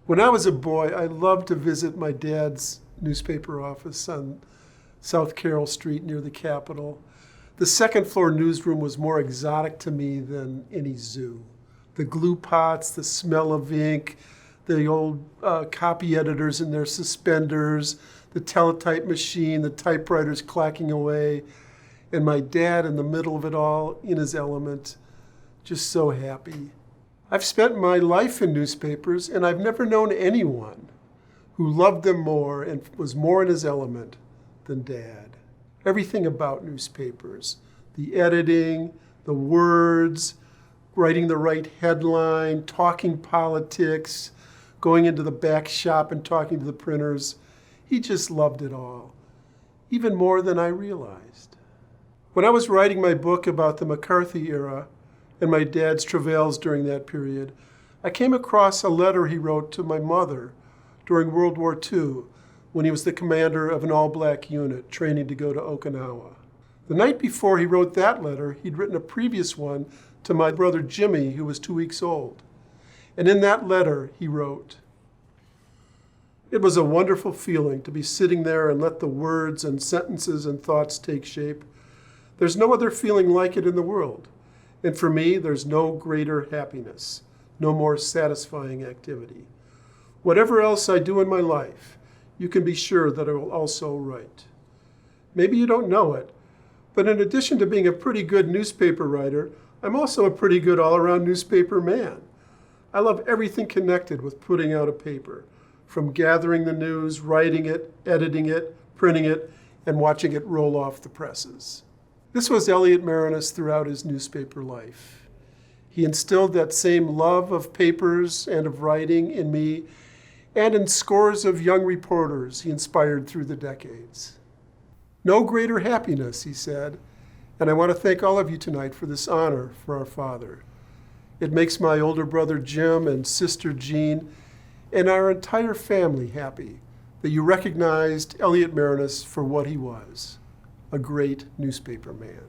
When I was a boy, I loved to visit my dad's newspaper office on South Carroll Street near the Capitol. The second floor newsroom was more exotic to me than any zoo. The glue pots, the smell of ink, the old copy editors in their suspenders, the teletype machine, the typewriters clacking away, and my dad in the middle of it all, in his element, just so happy. I've spent my life in newspapers, and I've never known anyone who loved them more and was more in his element than Dad. Everything about newspapers, the editing, the words, writing the right headline, talking politics, going into the back shop and talking to the printers. He just loved it all, even more than I realized. When I was writing my book about the McCarthy era and my dad's travails during that period, I came across a letter he wrote to my mother during World War II when he was the commander of an all-black unit training to go to Okinawa. The night before he wrote that letter, he'd written a previous one to my brother Jimmy, who was 2 weeks old. And in that letter, he wrote, "It was a wonderful feeling to be sitting there and let the words and sentences and thoughts take shape. There's no other feeling like it in the world. And for me, there's no greater happiness, no more satisfying activity. Whatever else I do in my life, you can be sure that I will also write. Maybe you don't know it, but in addition to being a pretty good newspaper writer, I'm also a pretty good all-around newspaper man. I love everything connected with putting out a paper, from gathering the news, writing it, editing it, printing it, and watching it roll off the presses." This was Elliott Maraniss throughout his newspaper life. He instilled that same love of papers and of writing in me and in scores of young reporters he inspired through the decades. "No greater happiness," he said, and I want to thank all of you tonight for this honor for our father. It makes my older brother Jim and sister Jean and our entire family happy that you recognized Elliott Maraniss for what he was, a great newspaper man.